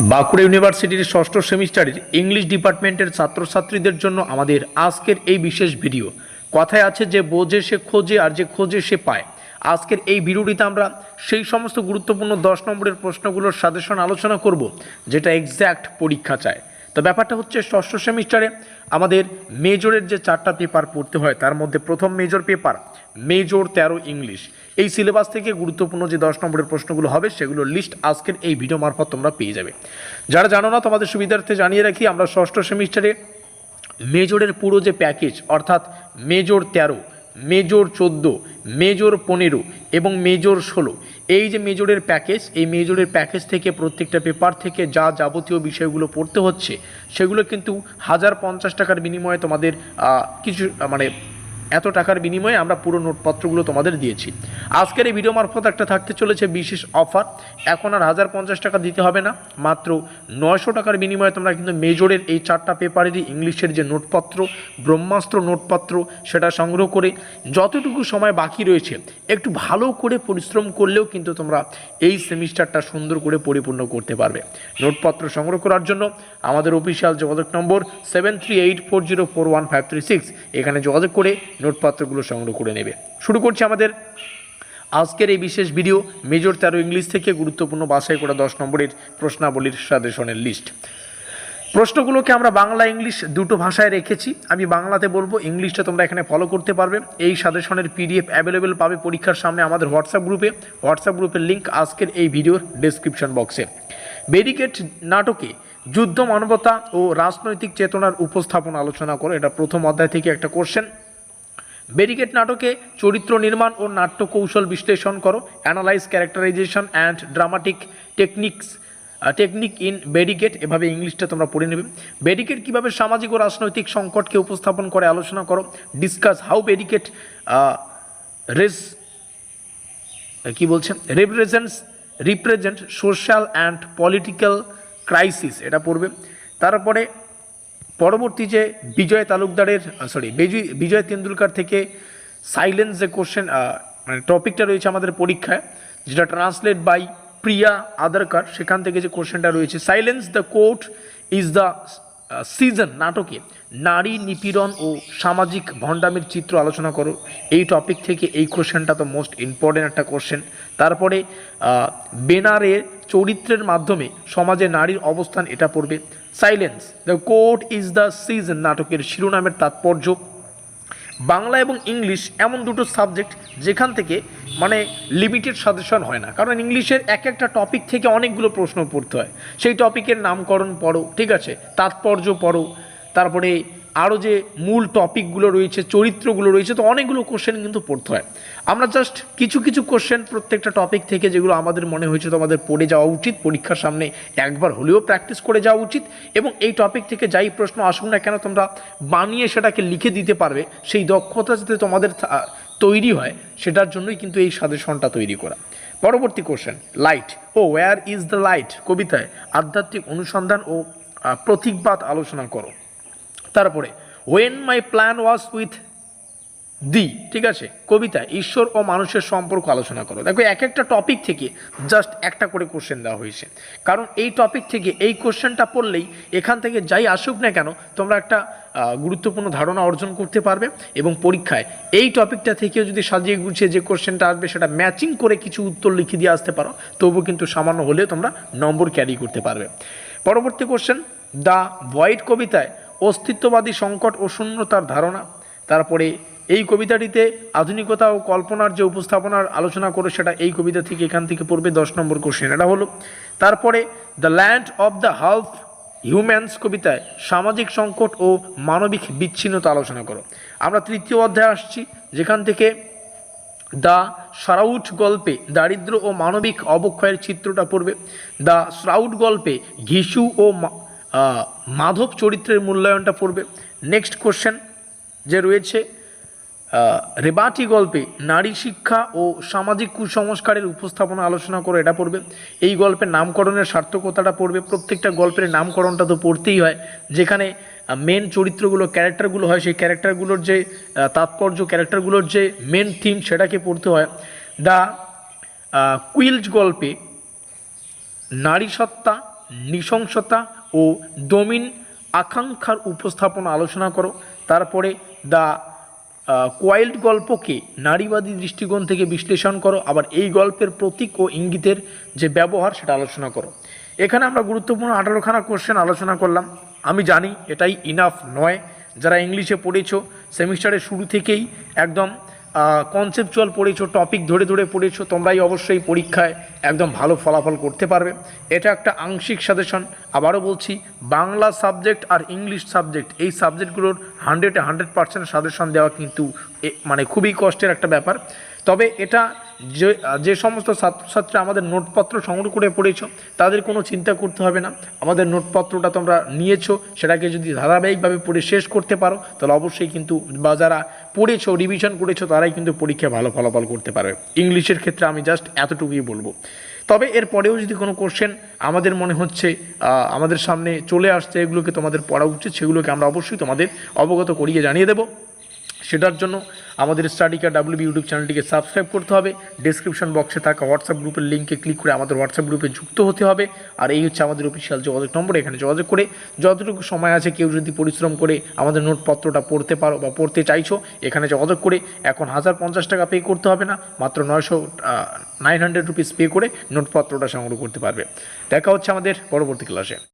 বাঁকুড়া ইউনিভার্সিটির ষষ্ঠ সেমিস্টারের ইংলিশ ডিপার্টমেন্টের ছাত্রছাত্রীদের জন্য আমাদের আজকের এই বিশেষ ভিডিও। কথায় আছে যে বোঝে সে খোঁজে আর যে খোঁজে সে পায়। আজকের এই ভিডিওটিতে আমরা সেই সমস্ত গুরুত্বপূর্ণ 10 নম্বরের প্রশ্নগুলোর সাজেশন আলোচনা করব যেটা এক্স্যাক্ট পরীক্ষা চায়। তো ব্যাপারটা হচ্ছে ষষ্ঠ সেমিস্টারে আমাদের মেজরের যে 4টা পেপার পড়তে হয় তার মধ্যে প্রথম মেজর পেপার মেজর 13 ইংলিশ। এই সিলেবাস থেকে গুরুত্বপূর্ণ যে 10 নম্বরের প্রশ্নগুলো হবে সেগুলোর লিস্ট আজকের এই ভিডিও মারফত তোমরা পেয়ে যাবে। যারা জানো না তোমাদের সুবিধার্থে জানিয়ে রাখি, আমরা ষষ্ঠ সেমিস্টারে মেজরের পুরো যে প্যাকেজ অর্থাৎ মেজর 13, মেজর 14, মেজর 15 এবং মেজর 16, এই যে মেজরের প্যাকেজ, এই মেজরের প্যাকেজ থেকে প্রত্যেকটা পেপার থেকে যা যাবতীয় বিষয়গুলো পড়তে হচ্ছে সেগুলো কিন্তু 1050 টাকার বিনিময়ে তোমাদের কিছু এত টাকার বিনিময়ে আমরা পুরো নোটপত্রগুলো তোমাদের দিয়েছি। আজকের এই ভিডিও মারফত একটা থাকতে চলেছে বিশেষ অফার। এখন আর 1050 টাকা দিতে হবে না, মাত্র 900 টাকার বিনিময়ে তোমরা কিন্তু মেজরের এই 4টা পেপারেরই ইংলিশের যে নোটপত্র, ব্রহ্মাস্ত্র নোটপত্র, সেটা সংগ্রহ করে যতটুকু সময় বাকি রয়েছে একটু ভালো করে পরিশ্রম করলেও কিন্তু তোমরা এই সেমিস্টারটা সুন্দর করে পরিপূর্ণ করতে পারবে। নোটপত্র সংগ্রহ করার জন্য আমাদের অফিসিয়াল যোগাযোগ নম্বর 7384041536, এখানে যোগাযোগ করে নোটপত্রগুলো সংগ্রহ করে নেবে। শুরু করছি আমাদের আজকের এই বিশেষ ভিডিও মেজর 13 ইংলিশ থেকে গুরুত্বপূর্ণ বাছাই করা 10 নম্বরের প্রশ্নাবলীর সাজেশনের লিস্ট। প্রশ্নগুলোকে আমরা বাংলা ইংলিশ দুটো ভাষায় রেখেছি। আমি বাংলাতে বলবো, ইংলিশটা তোমরা এখানে ফলো করতে পারবে। এই সাজেশনের PDF অ্যাভেলেবেল পাবে পরীক্ষার সামনে আমাদের হোয়াটসঅ্যাপ গ্রুপের লিঙ্ক আজকের এই ভিডিওর ডেসক্রিপশন বক্সে। ব্যারিকেড নাটকে যুদ্ধ, মানবতা ও রাজনৈতিক চেতনার উপস্থাপন আলোচনা করো, এটা প্রথম অধ্যায় থেকে একটা কোশ্চেন। ব্যারিকেড নাটকে চরিত্র নির্মাণ ও নাট্য কৌশল বিশ্লেষণ করো, analyse characterisation and dramatic technique in barricade, এভাবে ইংলিশটা তোমরা পড়ে নেবে। ব্যারিকেড কীভাবে সামাজিক ও রাজনৈতিক সংকটকে উপস্থাপন করে আলোচনা করো, discuss how barricade represent social and political crisis, এটা পড়বে। তারপরে পরবর্তী যে বিজয় তেন্ডুলকার থেকে সাইলেন্স যে কোশ্চেন টপিকটা রয়েছে আমাদের পরীক্ষায়, যেটা ট্রান্সলেট বাই প্রিয়া আদারকার, সেখান থেকে যে কোশ্চেনটা রয়েছে, silence the court is the season নাটকে নারী নিপীড়ন ও সামাজিক ভণ্ডামির চিত্র আলোচনা করো। এই টপিক থেকে এই কোশ্চেনটা তো মোস্ট ইম্পর্টেন্ট একটা কোশ্চেন। তারপরে বেনারের চরিত্রের মাধ্যমে সমাজে নারীর অবস্থান, এটা পড়বে। Silence the court is the season নাটকের শিরোনামের তাৎপর্য। বাংলা এবং ইংলিশ এমন দুটো সাবজেক্ট যেখান থেকে লিমিটেড সাজেশন হয় না, কারণ ইংলিশের এক একটা টপিক থেকে অনেকগুলো প্রশ্ন পড়তে হয়। সেই টপিকের নামকরণ পড়ো, ঠিক আছে, তাৎপর্য পড়ো, তারপরে আরও যে মূল টপিকগুলো রয়েছে, চরিত্রগুলো রয়েছে, তো অনেকগুলো কোশ্চেন কিন্তু পড়তে হয়। আমরা জাস্ট কিছু কিছু কোশ্চেন প্রত্যেকটা টপিক থেকে যেগুলো আমাদের মনে হয়েছে তোমাদের পড়ে যাওয়া উচিত, পরীক্ষার সামনে একবার হলেও প্র্যাকটিস করে যাওয়া উচিত, এবং এই টপিক থেকে যাই প্রশ্ন আসুক না কেন তোমরা বানিয়ে সেটাকে লিখে দিতে পারবে, সেই দক্ষতা যাতে তোমাদের তৈরি হয়, সেটার জন্যই কিন্তু এই সাজেশনটা তৈরি করা। পরবর্তী question, light oh where is the light কবিতায় আধ্যাত্মিক অনুসন্ধান ও প্রতীকবাদ আলোচনা করো। তারপরে when my plan was with the, ঠিক আছে, কবিতায় ঈশ্বর ও মানুষের সম্পর্ক আলোচনা করো। দেখো, এক একটা টপিক থেকে জাস্ট একটা করে কোশ্চেন দেওয়া হয়েছে, কারণ এই টপিক থেকে এই কোশ্চেনটা পড়লেই এখান থেকে যাই আসুক না কেন তোমরা একটা গুরুত্বপূর্ণ ধারণা অর্জন করতে পারবে, এবং পরীক্ষায় এই টপিকটা থেকেও যদি সাজিয়ে গুছিয়ে যে কোশ্চেনটা আসবে সেটা ম্যাচিং করে কিছু উত্তর লিখে দিয়ে আসতে পারো, তবুও কিন্তু সামান্য হলেও তোমরা নম্বর ক্যারি করতে পারবে। পরবর্তী কোশ্চেন, দ্য ভয়েড কবিতায় অস্তিত্ববাদী সংকট ও শূন্যতার ধারণা। তারপরে এই কবিতাটিতে আধুনিকতা ও কল্পনার যে উপস্থাপনার আলোচনা করো, সেটা এই কবিতা থেকে এখান থেকে পড়বে 10 নম্বর কোশ্চেন, এটা হলো। তারপরে the land of the half humans কবিতায় সামাজিক সংকট ও মানবিক বিচ্ছিন্নতা আলোচনা করো। আমরা তৃতীয় অধ্যায়ে আসছি, যেখান থেকে দ্য শ্রাউড গল্পে দারিদ্র ও মানবিক অবক্ষয়ের চিত্রটা পড়বে। দ্য শ্রাউড গল্পে ঘিসু ও মাধব চরিত্রের মূল্যায়নটা পড়বে। নেক্সট কোশ্চেন যে রয়েছে, রেবাটি গল্পে নারী শিক্ষা ও সামাজিক কুসংস্কারের উপস্থাপনা আলোচনা করে, এটা পড়বে। এই গল্পের নামকরণের সার্থকতাটা পড়বে। প্রত্যেকটা গল্পের নামকরণটা তো পড়তেই হয়, যেখানে মেন চরিত্রগুলো, ক্যারেক্টারগুলো হয়, সেই ক্যারেক্টারগুলোর যে তাৎপর্য, ক্যারেক্টারগুলোর যে মেন থিম, সেটাকে পড়তে হয়। দ্য কুইল্ট গল্পে নারী সত্তা নৃশংসতা ও দমিন আকাঙ্ক্ষার উপস্থাপনা আলোচনা করো। তারপরে দ্য কোয়াইল্ড গল্পকে নারীবাদী দৃষ্টিকোণ থেকে বিশ্লেষণ করো। আবার এই গল্পের প্রতীক ও ইঙ্গিতের যে ব্যবহার সেটা আলোচনা করো। এখানে আমরা গুরুত্বপূর্ণ 18খানা কোশ্চেন আলোচনা করলাম। আমি জানি এটাই ইনাফ নয়। যারা ইংলিশে পড়েছো সেমিস্টারের শুরু থেকেই একদম কনসেপচুয়াল পড়েছো, টপিক ধরে ধরে পড়েছো, তোমরাই অবশ্যই পরীক্ষায় একদম ভালো ফলাফল করতে পারবে। এটা একটা আংশিক সাজেশন। আবারও বলছি, বাংলা সাবজেক্ট আর ইংলিশ সাবজেক্ট এই সাবজেক্টগুলোর 100% সাজেশন দেওয়া কিন্তু মানে খুবই কষ্টের একটা ব্যাপার। তবে এটা যে সমস্ত ছাত্রছাত্রীরা আমাদের নোটপত্র সংগ্রহ করে পড়েছো তাদের কোনো চিন্তা করতে হবে না। আমাদের নোটপত্রটা তোমরা নিয়েছো, সেটাকে যদি ধারাবাহিকভাবে পড়ে শেষ করতে পারো তাহলে অবশ্যই কিন্তু, বা যারা পড়েছো রিভিশন করেছো তারাই কিন্তু পরীক্ষায় ভালো ফলাফল করতে পারবে। ইংলিশের ক্ষেত্রে আমি জাস্ট এতটুকুই বলবো। তবে এর পরেও যদি কোনো কোশ্চেন আমাদের মনে হচ্ছে আমাদের সামনে চলে আসছে, এগুলোকে তোমাদের পড়া উচিত, সেগুলোকে আমরা অবশ্যই তোমাদের অবগত করিয়ে জানিয়ে দেবো। সেটার জন্য আমাদের স্টাডি কার্ড WB ইউটিউব চ্যানেলটিকে সাবস্ক্রাইব করতে হবে। ডেসক্রিপশন বক্সে থাকা হোয়াটসঅ্যাপ গ্রুপের লিঙ্কে ক্লিক করে আমাদের হোয়াটসঅ্যাপ গ্রুপে যুক্ত হতে হবে। আর এই হচ্ছে আমাদের অফিসিয়াল যোগাযোগ নম্বর। এখানে যোগাযোগ করে যতটুকু সময় আছে, কেউ যদি পরিশ্রম করে আমাদের নোটপত্রটা পড়তে পারো বা পড়তে চাইছো, এখানে যোগাযোগ করে এখন 1050 টাকা পে করতে হবে না, মাত্র 900 রুপিস পে করে নোটপত্রটা সংগ্রহ করতে পারবে। দেখা হচ্ছে আমাদের পরবর্তী ক্লাসে।